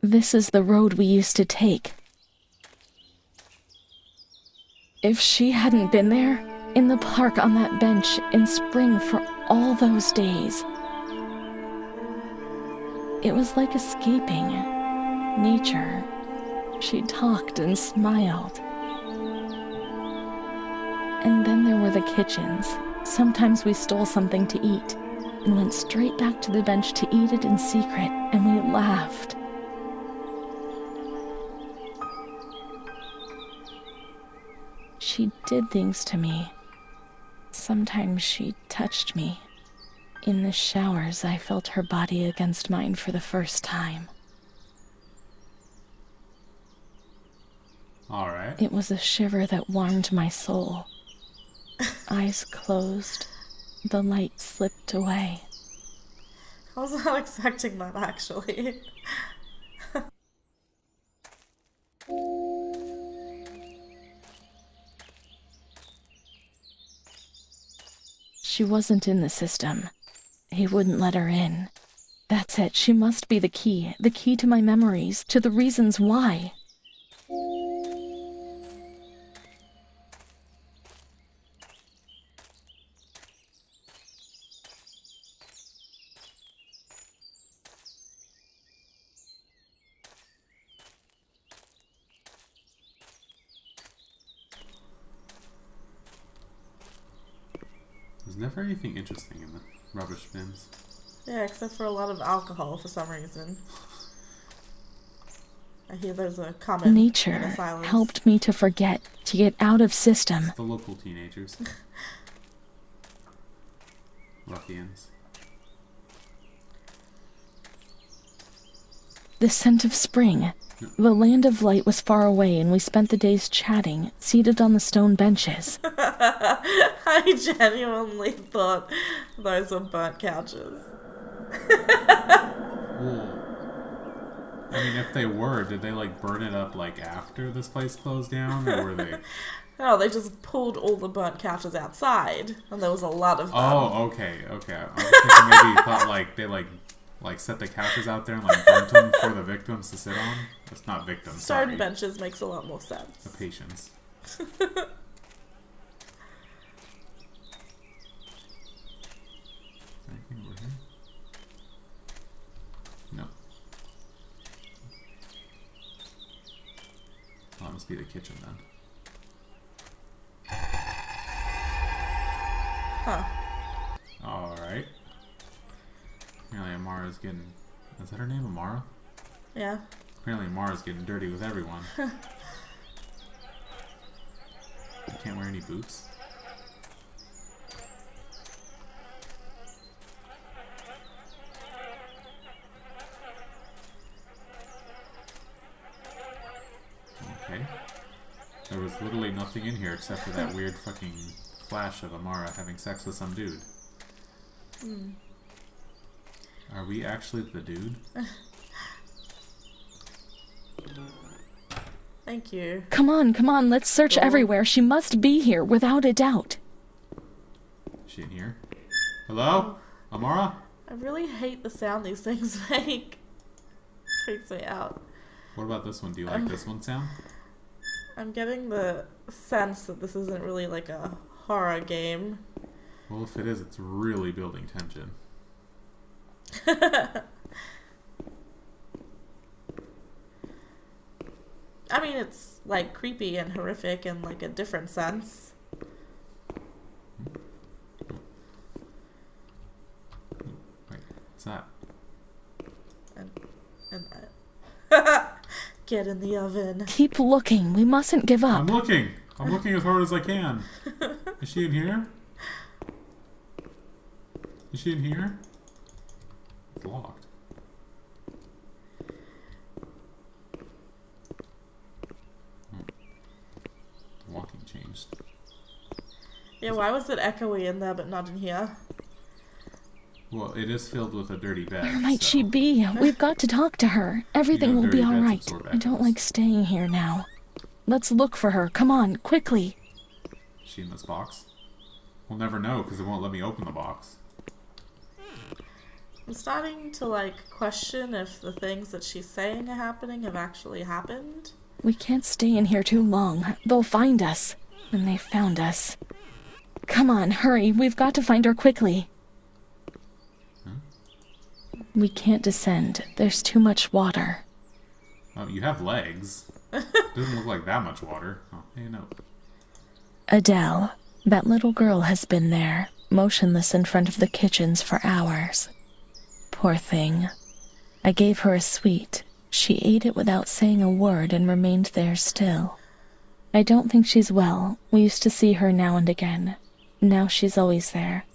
This is the road we used to take. If she hadn't been there, in the park on that bench in spring for all those days, it was like escaping nature. She talked and smiled. And then there were the kitchens. Sometimes we stole something to eat and went straight back to the bench to eat it in secret, and we laughed. She did things to me. Sometimes she touched me. In the showers, I felt her body against mine for the first time. All right. It was a shiver that warmed my soul. Eyes closed, the light slipped away. I was not expecting that, actually. She wasn't in the system. He wouldn't let her in. That's it, she must be the key to my memories, to the reasons why. There's never anything interesting in the rubbish bins. Yeah, except for a lot of alcohol for some reason. I hear there's a common in Nature asylums. helped me to forget, to get out of system. The local teenagers. Ruffians. The scent of spring. The land of light was far away, and we spent the days chatting, seated on the stone benches. I genuinely thought those were burnt couches. Well, I mean, if they were, did they like burn it up like after this place closed down, or were they? No, they just pulled all the burnt couches outside, and there was a lot of them. Oh, okay. I was thinking maybe you thought like they like set the couches out there and like burnt them for the victims to sit on. That's not victims. Stone Sorry. benches makes a lot more sense. The patients. Anything over here? No. Well, that must be the kitchen then. Huh. Alright. Apparently Amara's getting... Is that her name, Amara? Yeah. Apparently Amara's getting dirty with everyone. You can't wear any boots? Okay. There was literally nothing in here except for that weird fucking flash of Amara having sex with some dude. Are we actually the dude? Thank you. Come on, let's search everywhere. She must be here, without a doubt. Is she in here? Hello? Amara? I really hate the sound these things make. Freaks me out. What about this one? Do you like this one sound? I'm getting the sense that this isn't really like a horror game. Well, if it is, it's really building tension. I mean, it's like creepy and horrific in like a different sense. Wait, what's that? And get in the oven. Keep looking, we mustn't give up. I'm looking as hard as I can. Is she in here? Is she in here? It's locked. The walking changed. Yeah, why was it echoey in there but not in here? Well, it is filled with a dirty bed. Where might so. she be? We've got to talk to her. Everything You know, will be dirty beds alright. absorb I don't echoes. like staying here now. Let's look for her. Come on, quickly. Is she in this box? We'll never know because it won't let me open the box. I'm starting to, like, question if the things that she's saying are happening have actually happened. We can't stay in here too long. They'll find us. And they found us. Come on, hurry. We've got to find her quickly. We can't descend. There's too much water. Oh, you have legs. Doesn't look like that much water. Oh, hey, no. Adele, that little girl has been there, motionless in front of the kitchens for hours. Poor thing. I gave her a sweet. She ate it without saying a word and remained there still. I don't think she's well. We used to see her now and again. Now she's always there.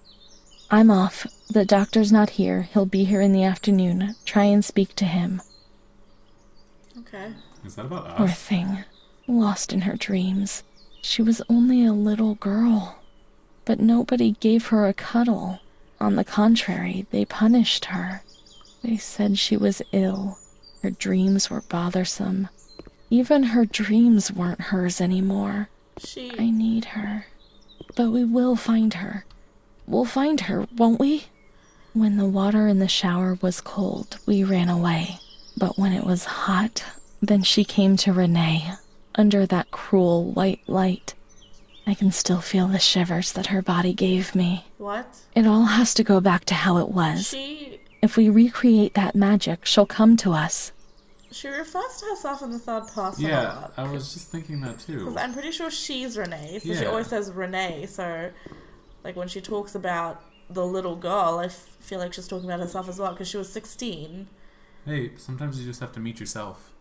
I'm off. The doctor's not here. He'll be here in the afternoon. Try and speak to him. Okay. Is that about Poor us? thing. Lost in her dreams. She was only a little girl. But nobody gave her a cuddle. On the contrary, they punished her. They said she was ill. Her dreams were bothersome. Even her dreams weren't hers anymore. I need her. But we will find her. We'll find her, won't we? When the water in the shower was cold, we ran away. But when it was hot, then she came to Renee, under that cruel white light. I can still feel the shivers that her body gave me. What? It all has to go back to how it was. If we recreate that magic, she'll come to us. She refers to herself in the third person a Yeah, lot. I was just thinking that too. Because I'm pretty sure she's Renee, so she Yeah. always says Renee, so... Like, when she talks about the little girl, I feel like she's talking about herself as well, because she was 16. Hey, sometimes you just have to meet yourself.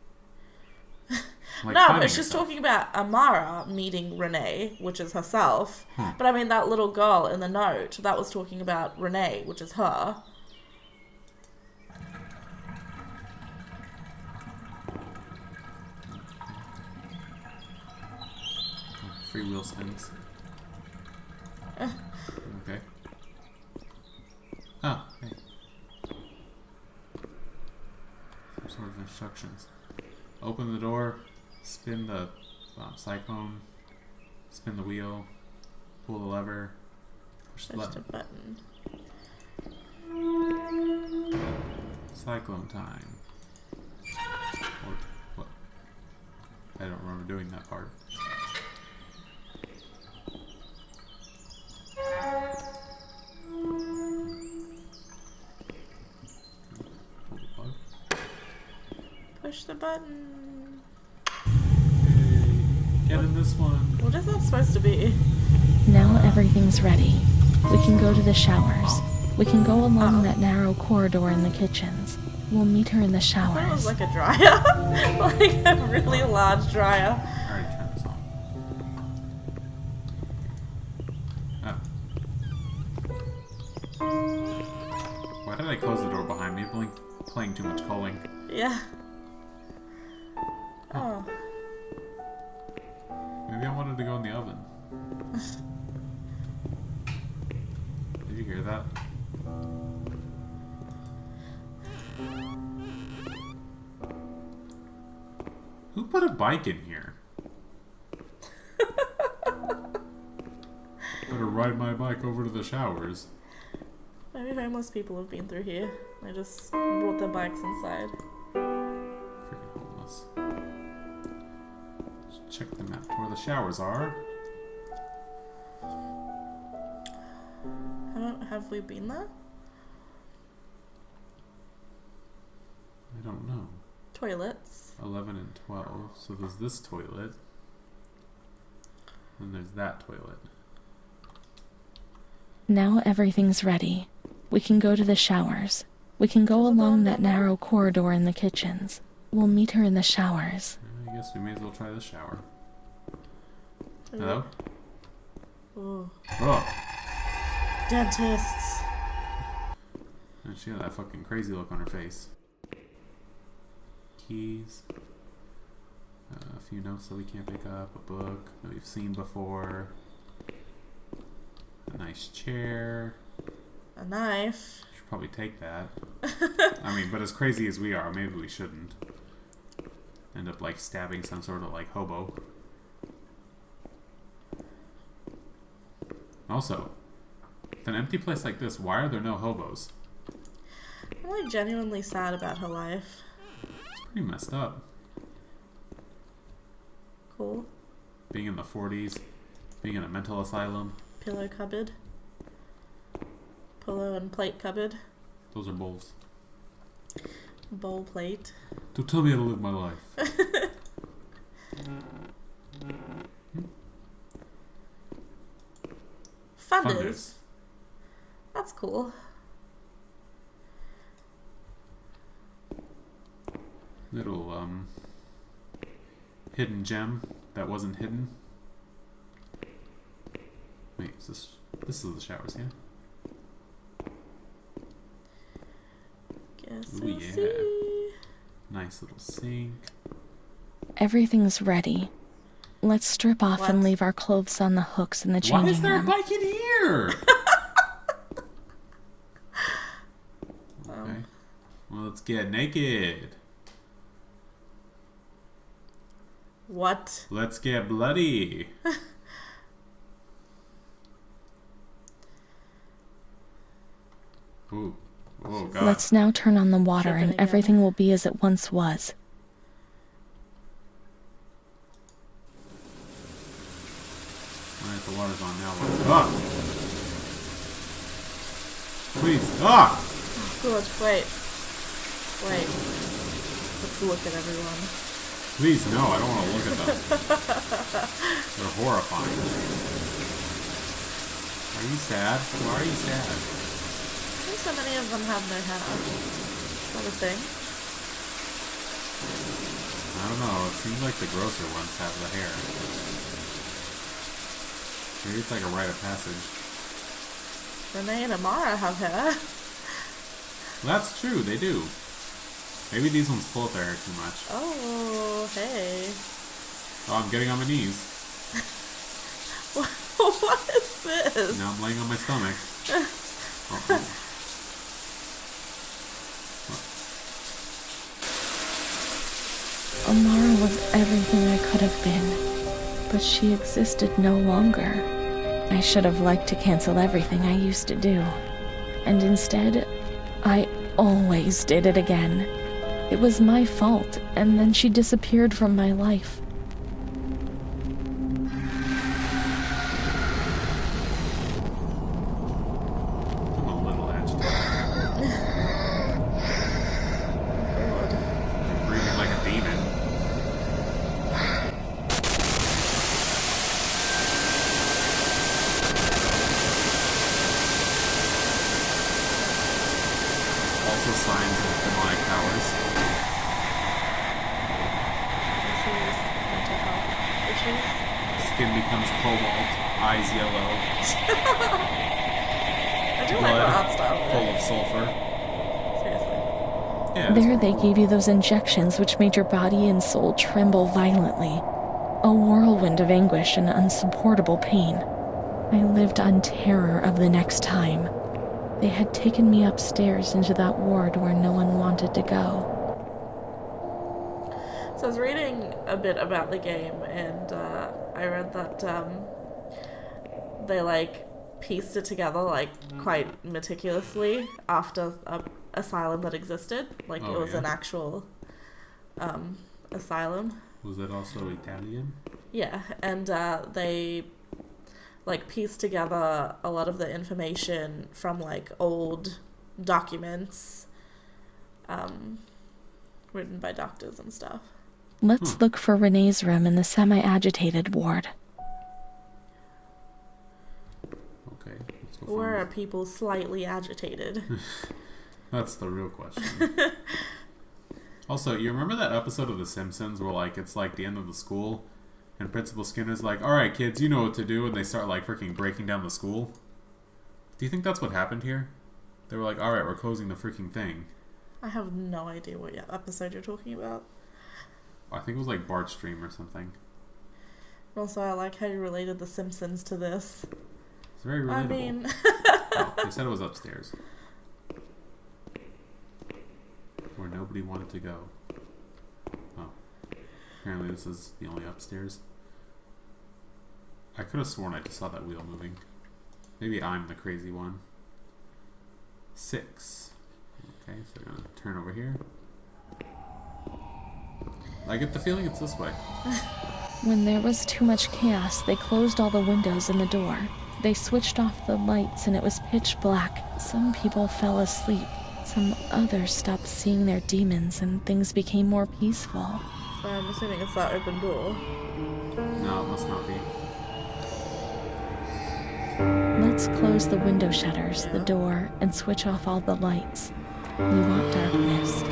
Like No, finding but she's yourself. talking about Amara meeting Renee, which is herself. Hmm. But I mean, that little girl in the note, that was talking about Renee, which is her. Free wheel spins. Okay. Oh, hey. Some sort of instructions. Open the door, spin the cyclone, spin the wheel, pull the lever, push the Push button. the button. Cyclone time. Or what? I don't remember doing that part. Pull the plug. Push the button. Get in this one. What is that supposed to be? Now everything's ready. We can go to the showers. We can go along that narrow corridor in the kitchens. We'll meet her in the I thought it was showers. like a dryer. Like a really large dryer. I already turned this on. Oh. Why did I close the door behind me? Playing too much calling. Yeah. Oh. Maybe I wanted to go in the oven. Did you hear that? Who put a bike in here? Better ride my bike over to the showers. Maybe homeless people have been through here. They just brought their bikes inside. Freaking homeless. Let's check the map to where the showers are. Have we been there? I don't know. Toilets. 11 and 12. So there's this toilet. And there's that toilet. Now everything's ready. We can go to the showers. We can go along that narrow corridor in the kitchens. We'll meet her in the showers. I guess we may as well try the shower. Hello? Ooh. Oh! Dentists. And she had that fucking crazy look on her face. Keys. A few notes that we can't pick up. A book that we've seen before. A nice chair. A knife. Should probably take that. I mean, but as crazy as we are, maybe we shouldn't. End up like stabbing some sort of like hobo. Also, with an empty place like this, why are there no hobos? I'm like genuinely sad about her life. It's pretty messed up. Cool. Being in the 40s, being in a mental asylum. Pillow cupboard. Pillow and plate cupboard. Those are bowls. Bowl plate. Don't tell me how to live my life. Funders. That's cool. Little hidden gem that wasn't hidden. Wait, this is the showers, yeah? Guess Ooh, we'll yeah. see. Nice little sink. Everything's ready. Let's strip off What? and leave our clothes on the hooks in the Why changing is there a room. bike in here? Okay. Well, let's get naked. What? Let's get bloody. Ooh. Oh, God. Let's now turn on the water Tripping and again. everything will be as it once was. Alright, the water's on now. Let's go. Please. Ah! Good. Wait. Wait. Let's look at everyone. Please, no. I don't want to look at them. They're horrifying. Are you sad? Why are you sad? I think so many of them have no hair. Is that a thing? I don't know. It seems like the grosser ones have the hair. Maybe it's like a rite of passage. Renee and Amara have hair. That's true. They do. Maybe these ones pull up their hair too much. Oh, hey. Oh, I'm getting on my knees. What is this? Now I'm laying on my stomach. Uh-oh. Amara was everything I could have been, but she existed no longer. I should have liked to cancel everything I used to do, and instead, I always did it again. It was my fault, and then she disappeared from my life. I'm a little agitated. God. I'm breathing like a demon. Also signs of demonic powers. This is mental health issues. Skin becomes cobalt, eyes yellow, I do like the art style. full of sulfur. Seriously. Yeah, There they gave you those injections which made your body and soul tremble violently. A whirlwind of anguish and unsupportable pain. I lived on terror of the next time. They had taken me upstairs into that ward where no one wanted to go. So I was reading a bit about the game, and I read that they like pieced it together like quite meticulously after a asylum that existed. Like Oh, it was yeah? an actual asylum. Was it also Italian? Yeah, and they like pieced together a lot of the information from like old documents written by doctors and stuff. Let's look for Renee's room in the semi-agitated ward. Okay, let's go Or find are it. people slightly agitated? That's the real question. Also, you remember that episode of The Simpsons where like it's like the end of the school and Principal Skinner's like, alright kids, you know what to do, and they start like freaking breaking down the school? Do you think that's what happened here? They were like, alright, we're closing the freaking thing. I have no idea what episode you're talking about. I think it was like Bart's Stream or something. Also, I like how you related The Simpsons to this. It's very relatable. I mean, Oh, they said it was upstairs. Where nobody wanted to go. Oh. Apparently this is the only upstairs. I could have sworn I just saw that wheel moving. Maybe I'm the crazy one. 6. Okay, so we're gonna turn over here. I get the feeling it's this way. When there was too much chaos, they closed all the windows and the door. They switched off the lights and it was pitch black. Some people fell asleep. Some others stopped seeing their demons and things became more peaceful. So I'm assuming it's that open door. No, it must not be. Let's close the window shutters, the door, and switch off all the lights. We want darkness.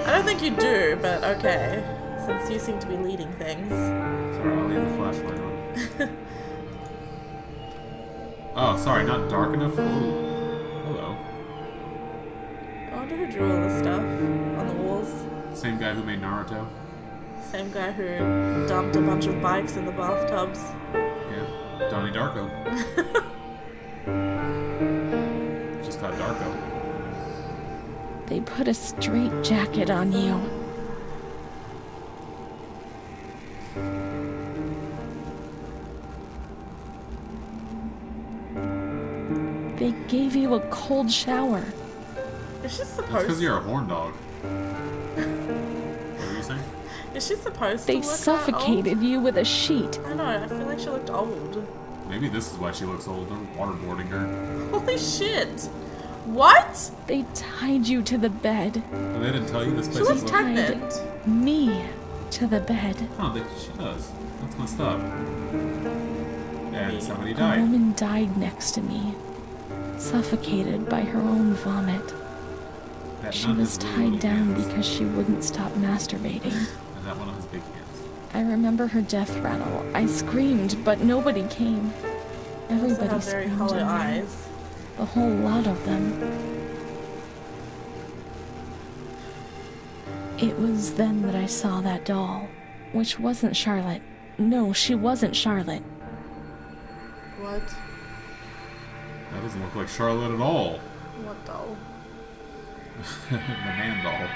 I don't think you do, but okay. Since you seem to be leading things. Sorry, I'll leave the flashlight on. Oh, sorry, not dark enough? Ooh. Hello. I wonder who drew all this stuff on the walls. Same guy who made Naruto? Same guy who dumped a bunch of bikes in the bathtubs. Yeah. Donnie Darko. Just got Darko. They put a straight jacket on you. They gave you a cold shower. Is she That's supposed because you're a horn dog. What were you saying? Is she supposed to They look suffocated you with a sheet. that old? I know, I feel like she looked old. Maybe this is why she looks old. They're waterboarding her. Holy shit! What? They tied you to the bed. And they didn't tell you this She place looks is pregnant. Me to the bed. Oh, she does. That's messed up. And somebody A died. woman died next to me, suffocated by her own vomit. That She nun was has really tied little down hands. because she wouldn't stop masturbating. And that one of his big hands. I remember her death rattle. I screamed, but nobody came. They also Everybody have very screamed hollow in there. eyes. A whole lot of them. It was then that I saw that doll, which wasn't Charlotte. No, she wasn't Charlotte. What? That doesn't look like Charlotte at all. What doll? The man doll.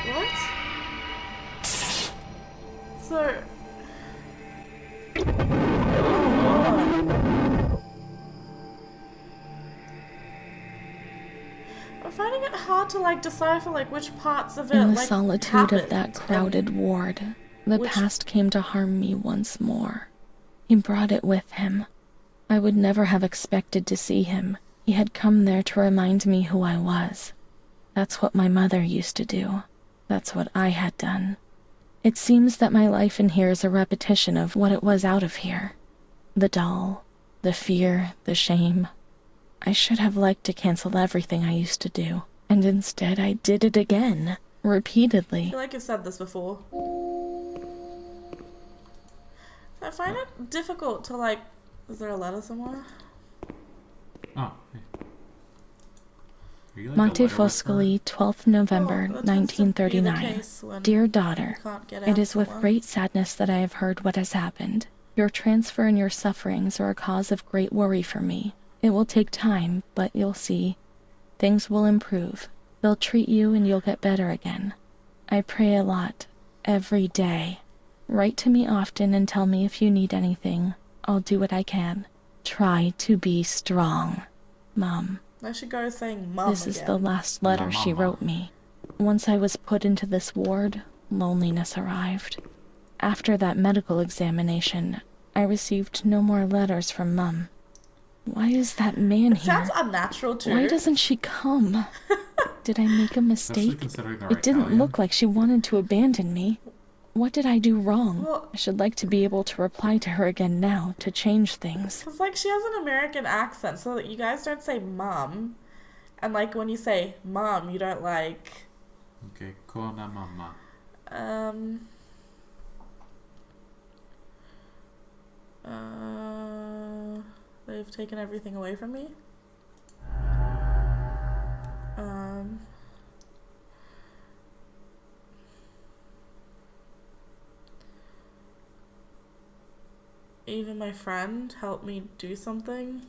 What? So... Oh god. I'm finding it hard to like decipher like which parts of it In the like solitude happened. of that crowded ward, the Which- past came to harm me once more. He brought it with him. I would never have expected to see him. He had come there to remind me who I was. That's what my mother used to do. That's what I had done. It seems that my life in here is a repetition of what it was out of here. The doll, the fear, the shame. I should have liked to cancel everything I used to do, and instead I did it again, I repeatedly. feel like you've said this before. I find it difficult to like... Is there a letter somewhere? Oh, hey. Are you like a Monte letter Foscoli, 12th November, Oh, that tends to be the 1939. case when Dear daughter, you can't get it out is with somewhere. great sadness that I have heard what has happened. Your transfer and your sufferings are a cause of great worry for me. It will take time, but you'll see. Things will improve. They'll treat you and you'll get better again. I pray a lot, every day. Write to me often and tell me if you need anything. I'll do what I can. Try to be strong. Mom. I should go saying mum This is the again. last letter she Mama. wrote me. Once I was put into this ward, loneliness arrived. After that medical examination, I received no more letters from Mum. Why is that man It here? sounds unnatural too. Why doesn't she come? Did I make a Especially mistake? considering they're It didn't Italian. look like she wanted to abandon me. What did I do wrong? Well- I should like to be able to reply to her again now to change things. Because, like, she has an American accent, so that you guys don't say mum. And, like, when you say mum, you don't, like, Okay, Kona Mama. They've taken everything away from me. Even my friend helped me do something.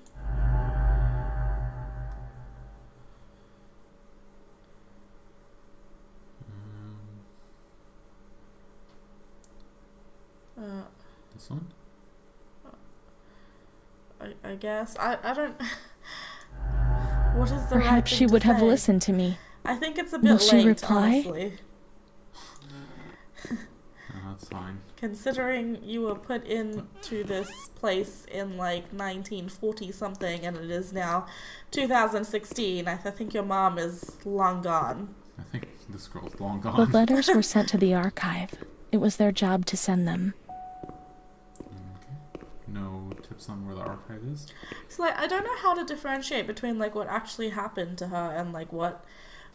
This one? I guess. I don't... What is the Perhaps right she thing to would have say? listened to me. I think it's a bit Will late, she reply? honestly. That's fine. Considering you were put into this place in like 1940 something and it is now 2016, I think your mom is long gone. I think this girl's long gone. The letters were sent to the archive. It was their job to send them. Okay. No tips on where the archive is? So like I don't know how to differentiate between like what actually happened to her and like what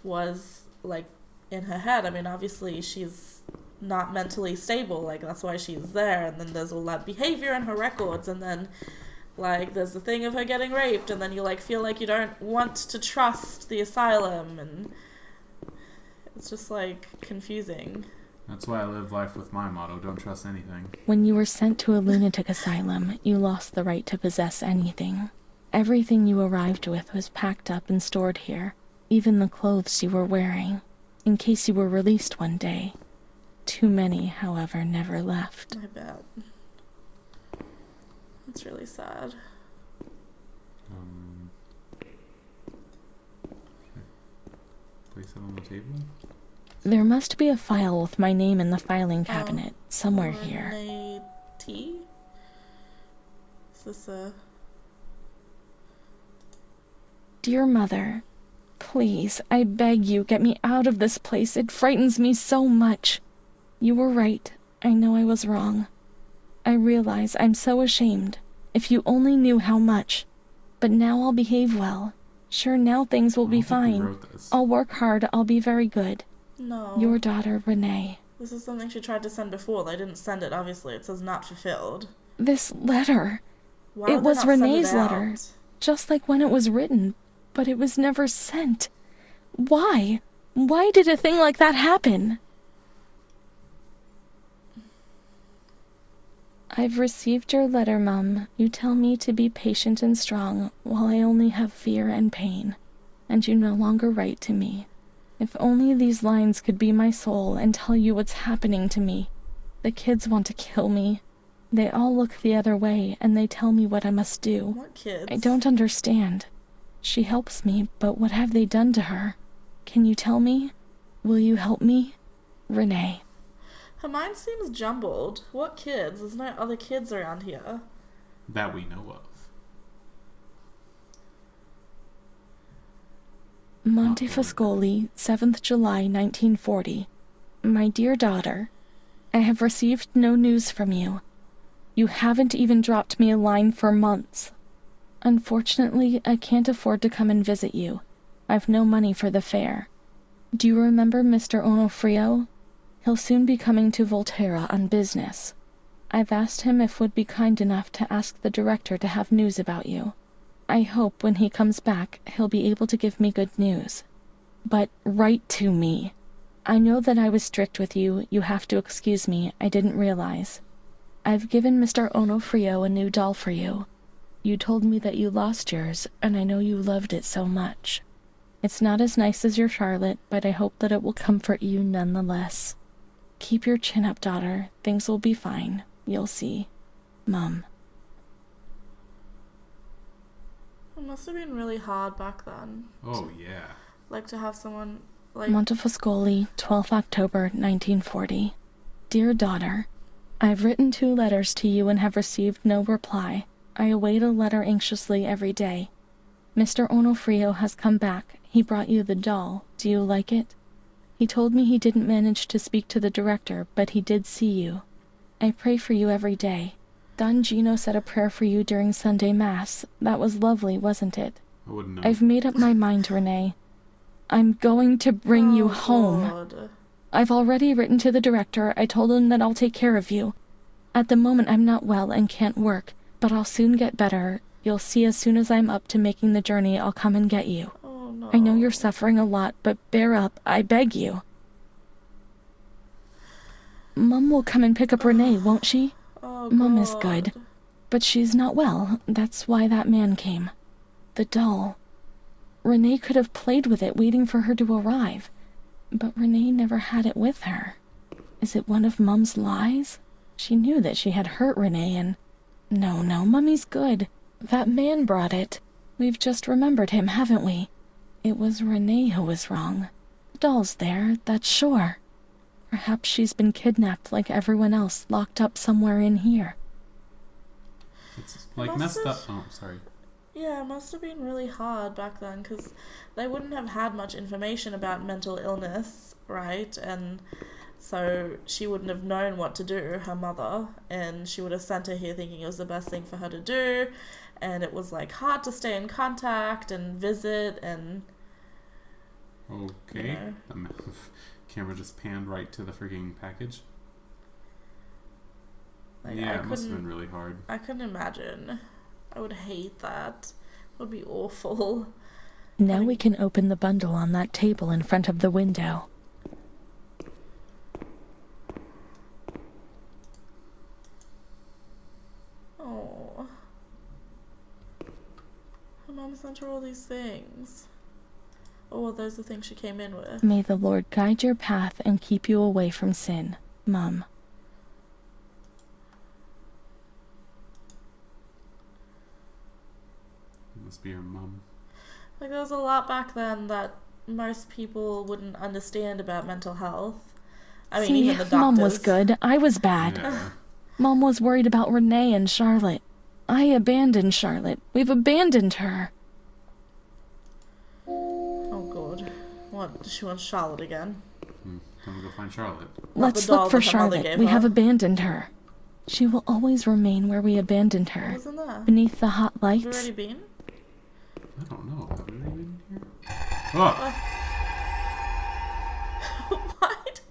was like in her head. I mean, obviously she's not mentally stable, like that's why she's there, and then there's all that behavior in her records, and then like there's the thing of her getting raped, and then you like feel like you don't want to trust the asylum, and it's just like confusing. That's why I live life with my motto, don't trust anything. When you were sent to a lunatic asylum, you lost the right to possess anything. Everything you arrived with was packed up and stored here, even the clothes you were wearing, in case you were released one day. Too many, however, never left. I bet. It's really sad. Place it on the table? There must be a file with my name in the filing cabinet, somewhere here. Renee T? Is this a... Dear Mother, please, I beg you, get me out of this place. It frightens me so much. You were right. I know I was wrong. I realize I'm so ashamed. If you only knew how much. But now I'll behave well. Sure, now things will be fine. I'll work hard. I'll be very good. No. Your daughter, Renee. This is something she tried to send before. They didn't send it, obviously. It says not fulfilled. This letter. Why would It they was not send Renee's it out? letter. Just like when it was written. But it was never sent. Why? Why did a thing like that happen? I've received your letter, Mum. You tell me to be patient and strong, while I only have fear and pain, and you no longer write to me. If only these lines could be my soul and tell you what's happening to me. The kids want to kill me. They all look the other way, and they tell me what I must do. What kids? I don't understand. She helps me, but what have they done to her? Can you tell me? Will you help me? Renee. Her mind seems jumbled. What kids? There's no other kids around here. That we know of. Montefascoli, 7th July, 1940. My dear daughter, I have received no news from you. You haven't even dropped me a line for months. Unfortunately, I can't afford to come and visit you. I've no money for the fare. Do you remember Mr. Onofrio? He'll soon be coming to Volterra on business. I've asked him if would be kind enough to ask the director to have news about you. I hope when he comes back, he'll be able to give me good news. But write to me. I know that I was strict with you. You have to excuse me. I didn't realize. I've given Mr. Onofrio a new doll for you. You told me that you lost yours, and I know you loved it so much. It's not as nice as your Charlotte, but I hope that it will comfort you nonetheless. Keep your chin up, daughter. Things will be fine. You'll see. Mum. It must have been really hard back then. Oh, yeah. Like to have someone like... Montefascoli, 12th October, 1940. Dear daughter, I've written 2 letters to you and have received no reply. I await a letter anxiously every day. Mr. Onofrio has come back. He brought you the doll. Do you like it? He told me he didn't manage to speak to the director, but he did see you. I pray for you every day. Don Gino said a prayer for you during Sunday Mass. That was lovely, wasn't it? I wouldn't know. I've made up my mind, Renee. I'm going to bring you home. God. I've already written to the director. I told him that I'll take care of you. At the moment, I'm not well and can't work, but I'll soon get better. You'll see as soon as I'm up to making the journey, I'll come and get you. Oh, no. I know you're suffering a lot, but bear up, I beg you. Mum will come and pick up Renee, won't she? Oh, Mum is God. good, but she's not well. That's why that man came. The doll. Renee could have played with it, waiting for her to arrive. But Renee never had it with her. Is it one of Mum's lies? She knew that she had hurt Renee and... No, Mummy's good. That man brought it. We've just remembered him, haven't we? It was Renee who was wrong. The doll's there, that's sure. Perhaps she's been kidnapped like everyone else, locked up somewhere in here. It's like messed up. Oh, sorry. Yeah, it must have been really hard back then because they wouldn't have had much information about mental illness, right? And so she wouldn't have known what to do, her mother, and she would have sent her here thinking it was the best thing for her to do, and it was like hard to stay in contact and visit and... Okay. You know. The camera just panned right to the freaking package. Like, yeah, it must have been really hard. I couldn't imagine. I would hate that. It would be awful. Now we can open the bundle on that table in front of the window. Oh. Her mom sent her all these things. Oh, well, those are the things she came in with. May the Lord guide your path and keep you away from sin, Mum. Must be her mum. Like, there was a lot back then that most people wouldn't understand about mental health. I mean, even the doctors. Mum was good. I was bad. Yeah. Mom was worried about Renee and Charlotte. I abandoned Charlotte. We've abandoned her. Oh, God. What? She wants Charlotte again? Time to go find Charlotte. Let's the doll look for that her mother Charlotte. gave We her. have abandoned her. She will always remain where we abandoned her, Wasn't there? beneath the hot Have you lights. already been? I don't know. Have we already been here? Oh! What?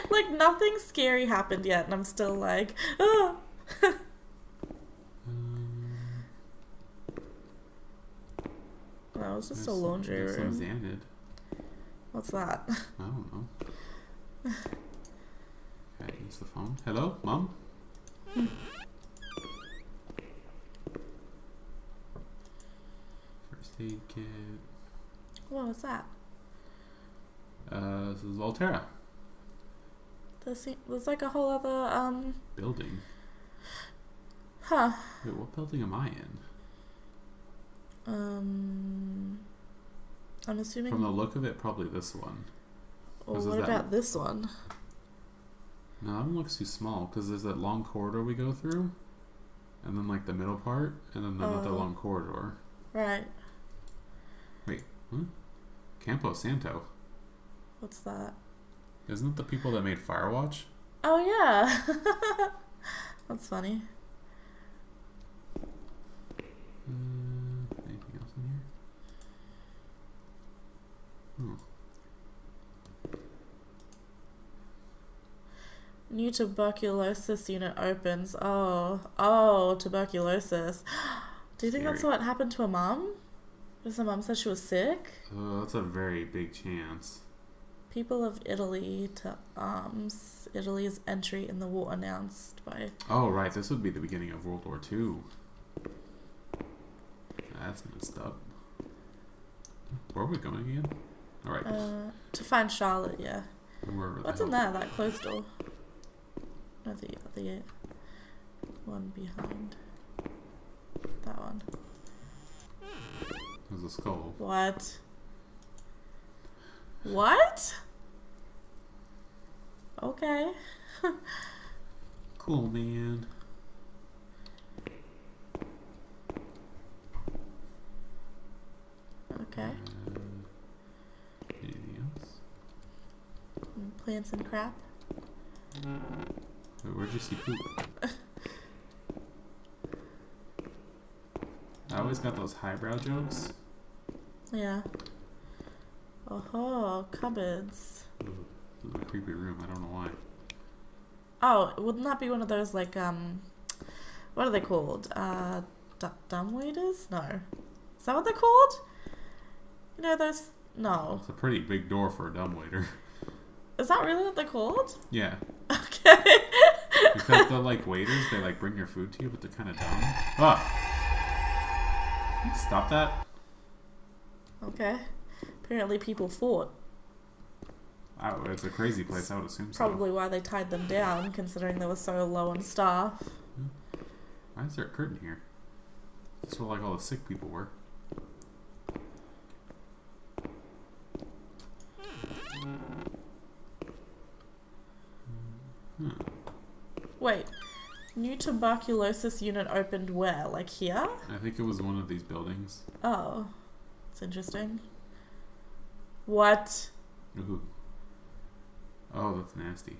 Like, nothing scary happened yet, and I'm still like, oh. That was just a laundry Some room. Xanid. What's that? I don't know. Okay, use the phone. Hello, Mom? First aid kit. What was that? This is Volterra. There's like a whole other, Building. Huh. Wait, what building am I in? I'm assuming... From the look of it, probably this one. Or This is what that- about this one? No, that one looks too small, because there's that long corridor we go through, and then like the middle part, and then another Oh. long corridor. Right. Wait, huh? Campo Santo. What's that? Isn't it the people that made Firewatch? Oh, yeah. That's funny. Anything else in here? Hmm. New tuberculosis unit opens. Oh, tuberculosis. Do you think that's Scary. what happened to her mom? Because her mom said she was sick? Oh, that's a very big chance. People of Italy to arms. Italy's entry in the war announced by... Oh, right. This would be the beginning of World War II. That's messed up. Where are we going again? All right. To find Charlotte, yeah. Wherever the What's hell- in there? That closed door. No, the other one behind. That one. There's a skull. What? What? Okay. Cool, man. Okay. Anything else? Plants and crap. Wait, where'd you see poop? I always got those highbrow jokes. Yeah. Oh, cupboards. Ooh, this is a creepy room. I don't know why. Oh, wouldn't that be one of those, like, what are they called? Dumbwaiters? No. Is that what they're called? You know, those... No. It's a pretty big door for a dumbwaiter. Is that really what they're called? Yeah. Okay. Because the like waiters, they like bring your food to you, but they're kind of dumb. Ah! Stop that. Okay. Apparently people fought. It's a crazy place, I would assume so. Probably why they tied them down, considering they were so low on staff. Why is there a curtain here? That's where like all the sick people were. Wait, new tuberculosis unit opened where? Like here? I think it was one of these buildings. Oh, that's interesting. What? Ooh. Oh, that's nasty.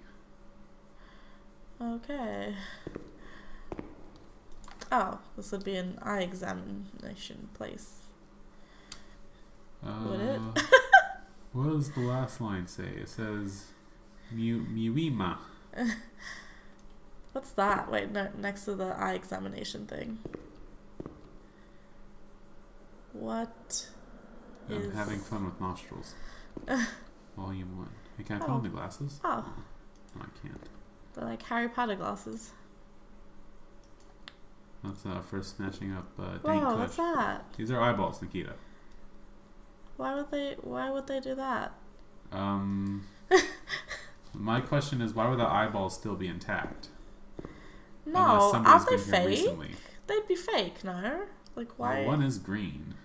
Okay. Oh, this would be an eye examination place. Would it? What does the last line say? It says, Miwima. What's that? Wait, no, next to the eye examination thing. What is... I'm having fun with nostrils. Volume 1. Hey, can I put on the glasses? Oh. No, I can't. They're like Harry Potter glasses. That's for snatching up dank Whoa, Kush. what's that? These are eyeballs, Nikita. Why would they do that? My question is, why would the eyeballs still be intact? No, Unless aren't they somebody's been here fake? recently. They'd be fake, no? Like, why? Well, one is green.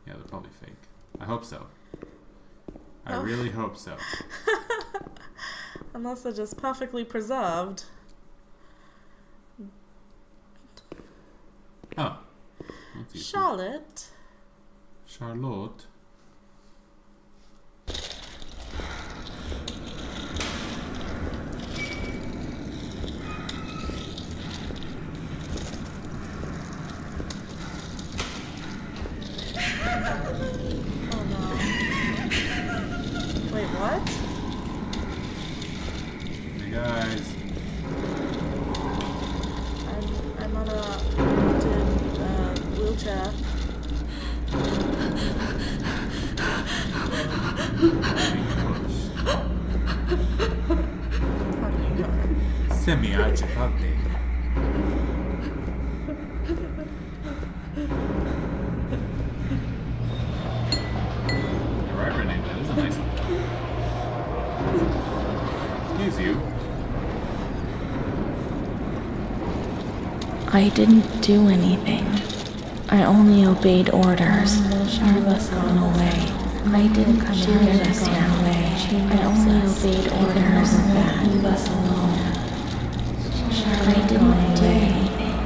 Yeah, they're probably fake. I hope so. I really hope so. Unless they're just perfectly preserved. Oh. Charlotte. Charlotte. Oh no. Wait, what? Hey guys. I'm on a haunted wheelchair. How do you go? Semi-agitante. You're right, Renee. That is a nice one. Excuse you. I didn't do anything. I only obeyed orders. Sharva's gone away. I didn't come to get us away. I only obeyed orders. Leave us alone. I didn't do anything.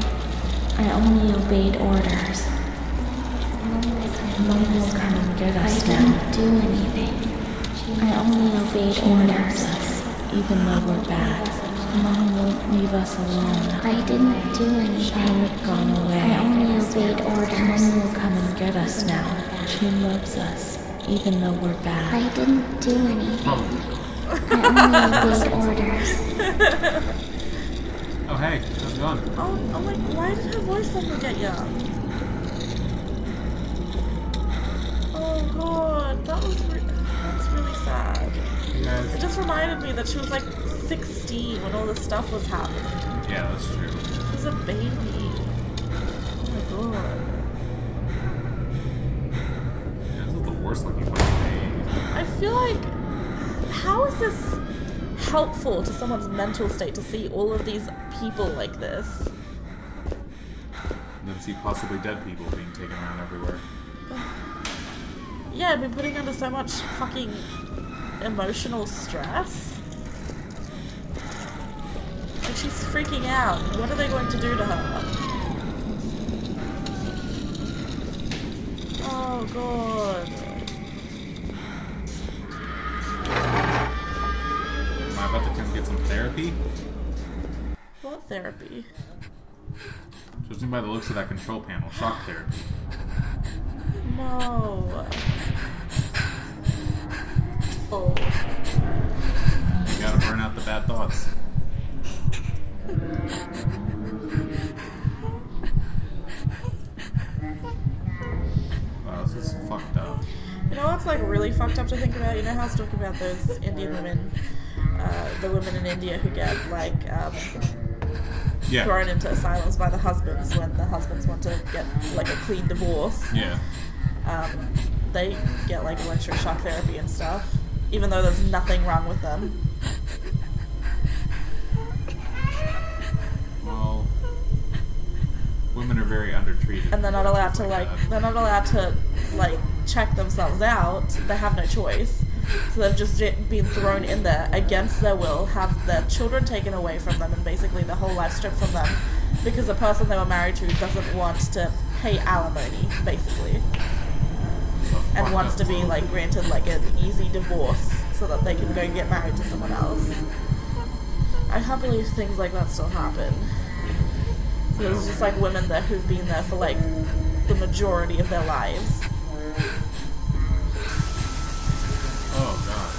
I only obeyed orders. Mom will come and get us now. I didn't do anything. I only obeyed orders, even though we're bad. Mom won't leave us alone. I didn't do anything. Charlotte gone away. I only obeyed orders. Mom will come and get us now. She loves us, even though we're bad. I didn't do anything. I only obeyed orders. Oh hey, how's it going? Oh my, why did her voice suddenly get young? Oh god, that's really sad. You guys? It just reminded me that she was like 16 when all this stuff was happening. Yeah, that's true. She was a baby. Oh my god. Yeah, this is the worst looking fucking day. I feel like, how is this helpful to someone's mental state to see all of these people like this? And then see possibly dead people being taken around everywhere. Yeah, I've been putting under so much fucking emotional stress. Like, she's freaking out. What are they going to do to her? Oh god. Am I about to come get some therapy? What therapy? Judging by the looks of that control panel, shock therapy. No. Oh. You gotta burn out the bad thoughts. Wow, this is fucked up. You know what's like really fucked up to think about? You know how I was talking about those Indian women, the women in India who get like Yeah. thrown into asylums by the husbands when the husbands want to get like a clean divorce. Yeah. They get like electric shock therapy and stuff. even though there's nothing wrong with them. Well, women are very undertreated. And they're not allowed to check themselves out. They have no choice. So they've just been thrown in there against their will, have their children taken away from them, and basically their whole life stripped from them because the person they were married to doesn't want to pay alimony, basically. And wants to be granted an easy divorce so that they can go get married to someone else. I can't believe things like that still happen. So there's just women there who've been there for the majority of their lives. Oh god.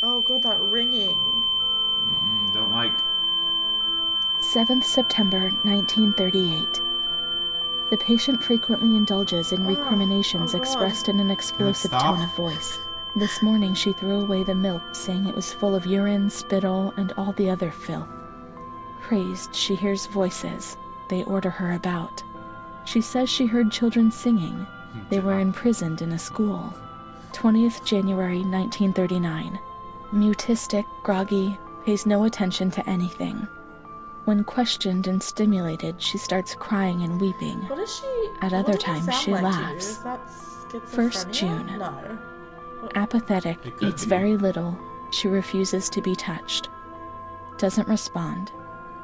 Oh god, that ringing. Don't like. 7th September 1938. The patient frequently indulges in recriminations God. expressed in an explosive Can it stop? tone of voice. This morning she threw away the milk, saying it was full of urine, spittle, and all the other filth. Crazed, she hears voices. They order her about. She says she heard children singing. They were imprisoned in a school. 20th January 1939. Mutistic, groggy, pays no attention to anything. When questioned and stimulated, she starts crying and weeping. What is she? At what other does that times, sound she like to you? laughs. Is that 1st schizophrenia? June. No. Apathetic, It could eats be. very little. She refuses to be touched. Doesn't respond.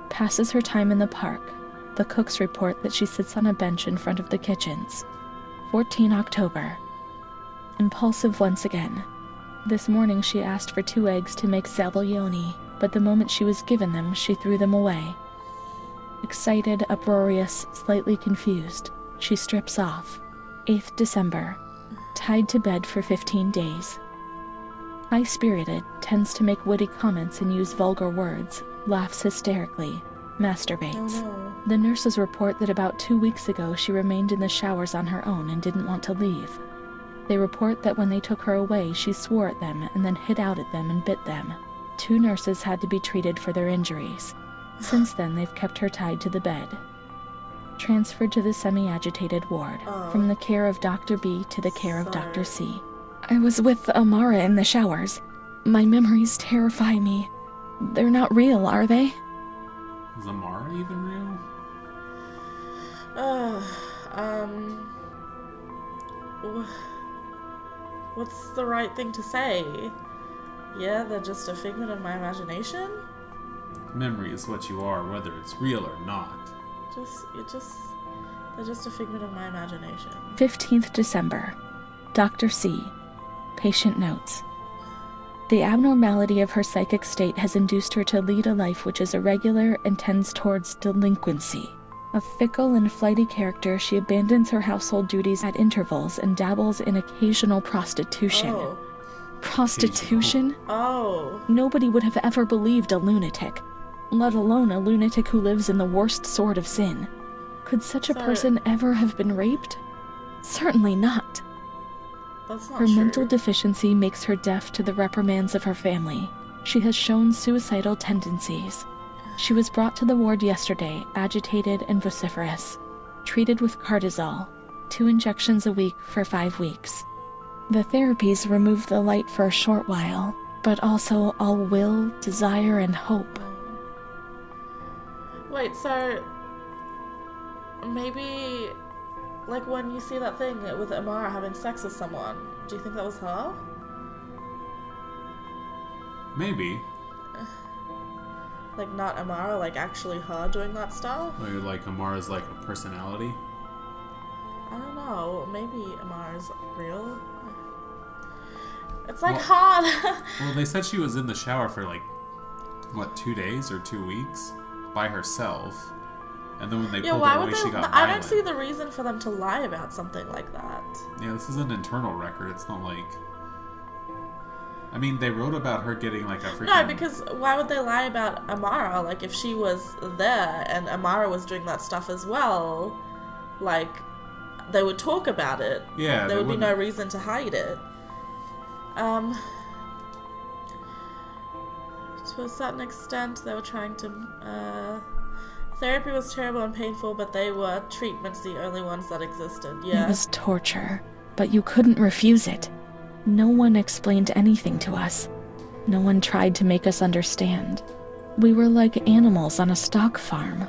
Passes her time in the park. The cooks report that she sits on a bench in front of the kitchens. 14 October. Impulsive once again. This morning she asked for 2 eggs to make zabaione, but the moment she was given them, she threw them away. Excited, uproarious, slightly confused, she strips off. 8th December. Tied to bed for 15 days. High-spirited, tends to make witty comments and use vulgar words, laughs hysterically, masturbates. Oh no. The nurses report that about 2 weeks ago she remained in the showers on her own and didn't want to leave. They report that when they took her away, she swore at them and then hit out at them and bit them. 2 nurses had to be treated for their injuries. Since then, they've kept her tied to the bed. Transferred to the semi-agitated ward, from the care of Dr. B to the care of Dr. C. I was with Amara in the showers. My memories terrify me. They're not real, are they? Is Amara even real? What's the right thing to say? Yeah, they're just a figment of my imagination? Memory is what you are, whether it's real or not. They're just a figment of my imagination. 15th December. Dr. C. Patient notes. The abnormality of her psychic state has induced her to lead a life which is irregular and tends towards delinquency. A fickle and flighty character, she abandons her household duties at intervals and dabbles in occasional prostitution. Oh. Prostitution? Oh. Nobody would have ever believed a lunatic, let alone a lunatic who lives in the worst sort of sin. Could such a person ever have been raped? Certainly not. That's not Her true. mental deficiency makes her deaf to the reprimands of her family. She has shown suicidal tendencies. She was brought to the ward yesterday, agitated and vociferous. Treated with Cardizol, 2 injections a week for 5 weeks. The therapies remove the light for a short while, but also all will, desire, and hope. Wait, so maybe when you see that thing with Amara having sex with someone, do you think that was her? Maybe. Not Amara, actually her doing that stuff? Or Amara's a personality. I don't know. Maybe Amara's real. It's Well- hard. Well, they said she was in the shower for 2 days or 2 weeks by herself. And then when they Yeah, pulled why her would away, they? she got I violent. don't see the reason for them to lie about something like that. Yeah, this is an internal record. It's not I mean, they wrote about her getting a freaking... No, because why would they lie about Amara? If she was there and Amara was doing that stuff as well, they would talk about it. Yeah, There would be no wouldn't. reason to hide it. To a certain extent, they were trying to... therapy was terrible and painful, but they were treatments, the only ones that existed. Yeah. It was torture, but you couldn't refuse it. No one explained anything to us. No one tried to make us understand. We were like animals on a stock farm.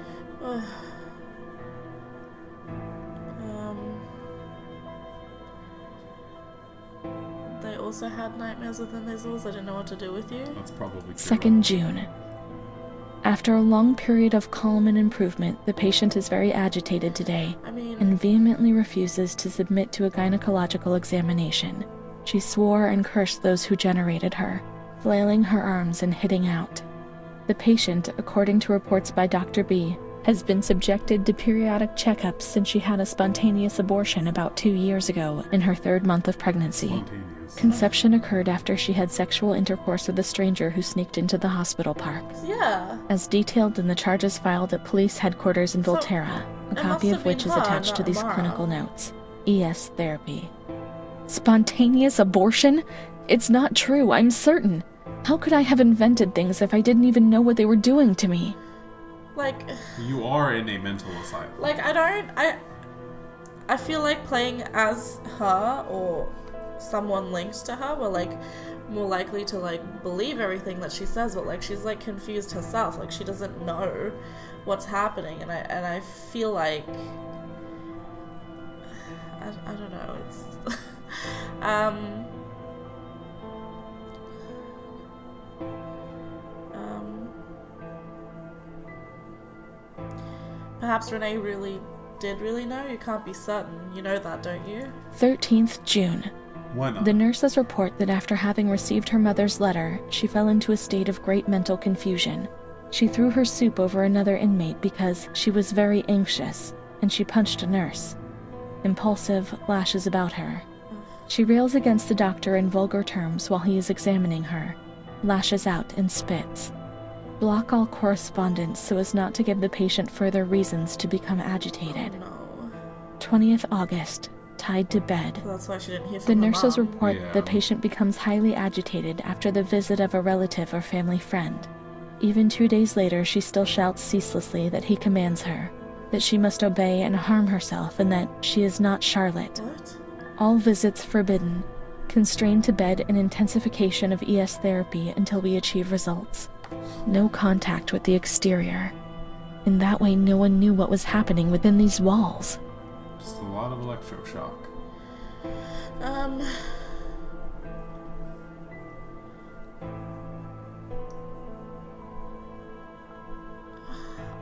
They also had nightmares within these walls. I didn't know what to do with you. That's probably true. 2nd June. After a long period of calm and improvement, the patient is very agitated today I mean, and vehemently refuses to submit to a gynecological examination. She swore and cursed those who generated her, flailing her arms and hitting out. The patient, according to reports by Dr. B, has been subjected to periodic checkups since she had a spontaneous abortion about 2 years ago in her 3rd month of pregnancy. Spontaneous. Conception occurred after she had sexual intercourse with a stranger who sneaked into the hospital park. yeah. As detailed in the charges filed at police headquarters in So, Volterra, a it copy must of have which been is her, attached to not these Amara. clinical notes. ES therapy. Spontaneous abortion? It's not true, I'm certain. How could I have invented things if I didn't even know what they were doing to me? Like, You are in a mental asylum. I feel like playing as her or someone linked to her were like more likely to like believe everything that she says, but like she's like confused herself, like she doesn't know what's happening, and I feel like I don't know, it's perhaps Renee did really know. You can't be certain. You know that, don't you? 13th June. Why not? The nurses report that after having received her mother's letter, she fell into a state of great mental confusion. She threw her soup over another inmate because she was very anxious, and she punched a nurse. Impulsive, lashes about her. She rails against the doctor in vulgar terms while he is examining her, lashes out and spits. Block all correspondence so as not to give the patient further reasons to become agitated. No. 20th August, tied to bed. Well, that's why she didn't hear from The her nurses mom. report Yeah. the patient becomes highly agitated after the visit of a relative or family friend. Even 2 days later, she still shouts ceaselessly that he commands her, that she must obey and harm herself, and that she is not Charlotte. What? All visits forbidden, constrained to bed and intensification of ES therapy until we achieve results. No contact with the exterior. In that way, no one knew what was happening within these walls. Just a lot of electroshock.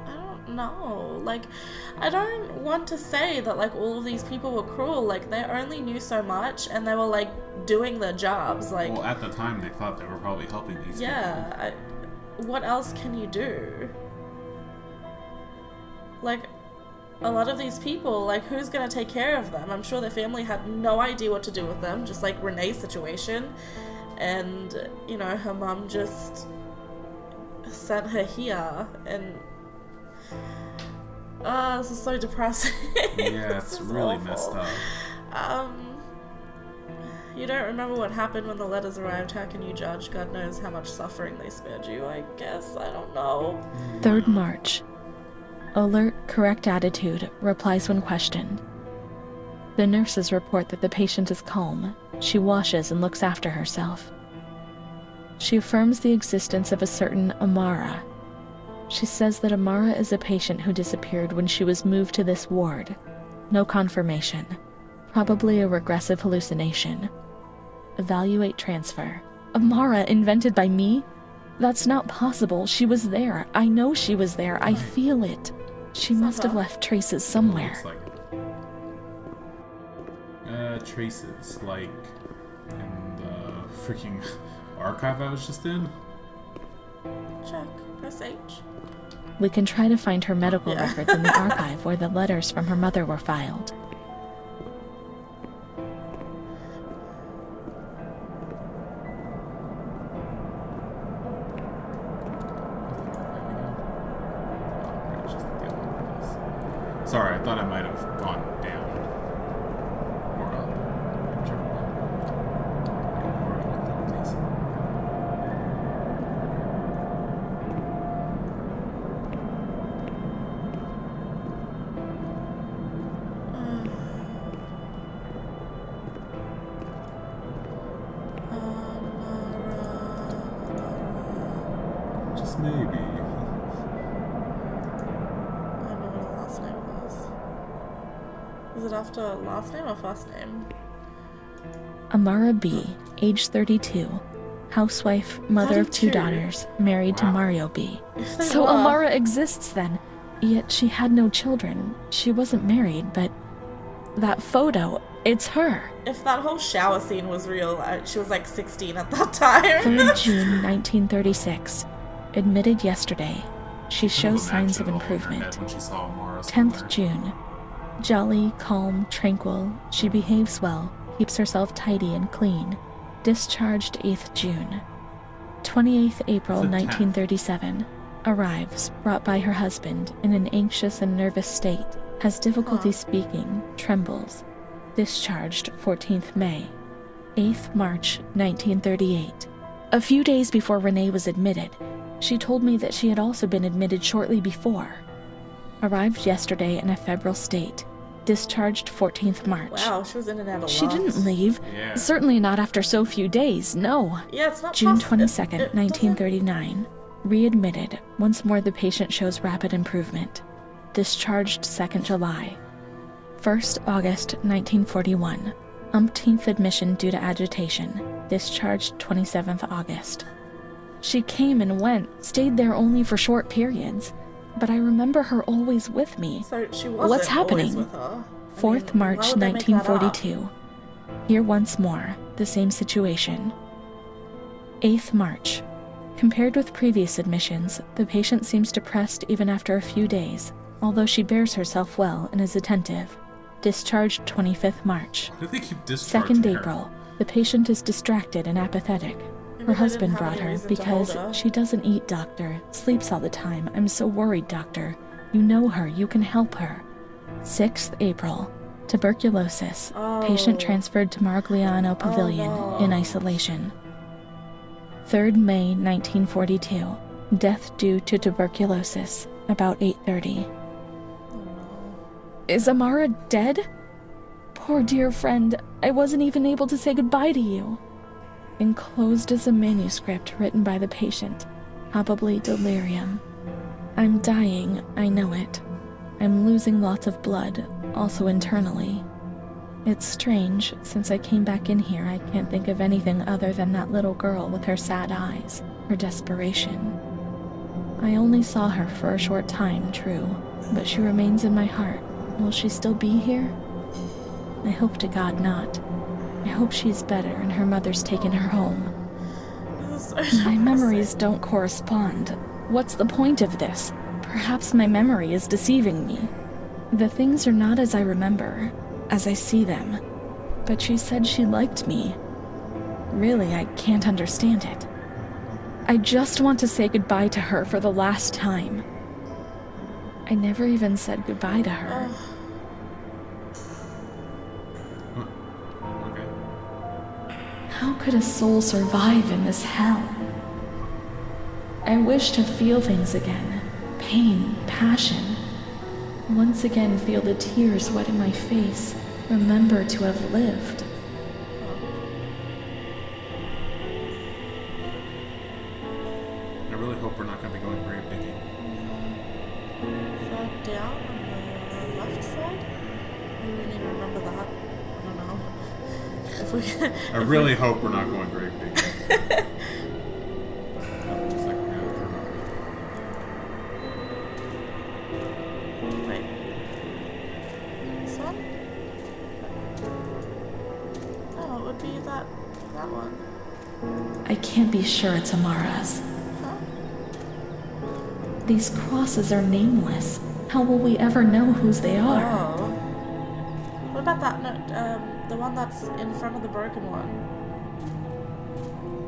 I don't know. Like, I don't want to say that, like, all of these people were cruel. Like, they only knew so much, and they were, like, doing their jobs. Like, Well, at the time, they thought they were probably helping these people. yeah. What else can you do? Like, a lot of these people, like, who's gonna take care of them? I'm sure their family had no idea what to do with them, just like Renee's situation. And, you know, her mom just sent her here, and this is so depressing. Yeah, This it's is really awful. messed up. You don't remember what happened when the letters arrived. How can you judge? God knows how much suffering they spared you, I guess. I don't know. 3rd March. Alert, correct attitude, replies when questioned. The nurses report that the patient is calm. She washes and looks after herself. She affirms the existence of a certain Amara. She says that Amara is a patient who disappeared when she was moved to this ward. No confirmation. Probably a regressive hallucination. Evaluate transfer. Amara invented by me? That's not possible. She was there. I know she was there. I feel it. She must have left traces somewhere. Looks like it. Traces, like in the freaking archive I was just in. Check. Press H. We can try to find her medical Yeah. records in the archive where the letters from her mother were filed. Sorry, I thought I might have gone down. Just maybe. I don't know what her last name was. Is it after last name or first name? Amara B., age 32, housewife, mother of 2 daughters, married to Mario B. If they So were. Amara exists then, yet she had no children. She wasn't married, but that photo, it's her. If that whole shower scene was real, she was like 16 at that time. 3rd June 1936. Admitted yesterday. She shows signs of improvement. When she saw Amara 10th June. Jolly, calm, tranquil. She behaves well, keeps herself tidy and clean. Discharged 8th June. 28th April It's the 10th. 1937. Arrives, brought by her husband, in an anxious and nervous state. Has difficulty speaking, trembles. Discharged 14th May. 8th March 1938. A few days before Renee was admitted, she told me that she had also been admitted shortly before. Arrived yesterday in a febrile state. Discharged 14th March. Wow, she was in and out a lot. She didn't leave. Yeah. Certainly not after so few days, no. Yeah, it's not June possible. 22nd, 1939. Readmitted. Once more the patient shows rapid improvement. Discharged 2nd July. 1st August 1941. Umpteenth admission due to agitation. Discharged 27th August. She came and went, stayed there only for short periods. But I remember her always with me. So she wasn't What's happening? always with her. 4th why March would they make that up? 1942. Here once more, the same situation. 8th March. Compared with previous admissions, the patient seems depressed even after a few days, although she bears herself well and is attentive. Discharged 25th March. Why do they keep discharging 2nd her? April. The patient is distracted and apathetic. Maybe Her they husband didn't have brought any her reason to hold because her. she doesn't eat, doctor. Sleeps all the time. I'm so worried, doctor. You know her. You can help her. 6th April. Tuberculosis. Patient Oh. transferred to Marigliano Pavilion no. in isolation. 3rd May 1942. Death due to tuberculosis. About 8:30. Is Amara dead? Poor dear friend, I wasn't even able to say goodbye to you. Enclosed is a manuscript written by the patient, probably delirium. I'm dying, I know it. I'm losing lots of blood, also internally. It's strange, since I came back in here, I can't think of anything other than that little girl with her sad eyes, her desperation. I only saw her for a short time, true, but she remains in my heart. Will she still be here? I hope to God not. I hope she's better and her mother's taken her home. This is so My depressing. memories don't correspond. What's the point of this? Perhaps my memory is deceiving me. The things are not as I remember, as I see them. But she said she liked me. Really, I can't understand it. I just want to say goodbye to her for the last time. I never even said goodbye to her. Okay. How could a soul survive in this hell? I wish to feel things again. Pain, passion. Once again feel the tears wetting my face. Remember to have lived. I really hope we're not going to be going grave digging. So down on the left side? Maybe we need to remember that. I don't know. If we, I really hope we're not going grave digging. Oh, looks like we're gonna have to turn around. Wait. This one? Oh, it would be that one. I can't be sure it's Amara's. Huh? These crosses are nameless. How will we ever know whose they are? Oh. What about that note? The one that's in front of the broken one?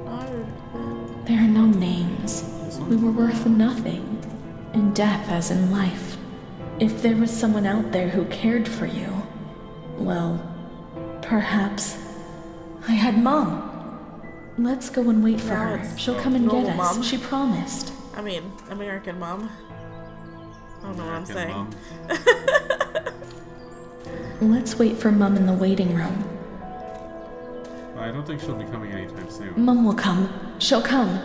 No. There are no names. We were worth nothing. In death as in life. If there was someone out there who cared for you, well, perhaps. I had Mom. Let's go and wait for Now her. it's She'll come and get normal us. Mom. She promised. I mean, American Mom. I don't know what I'm American saying. Mom. Let's wait for Mum in the waiting room. I don't think she'll be coming anytime soon. Mum will come. She'll come.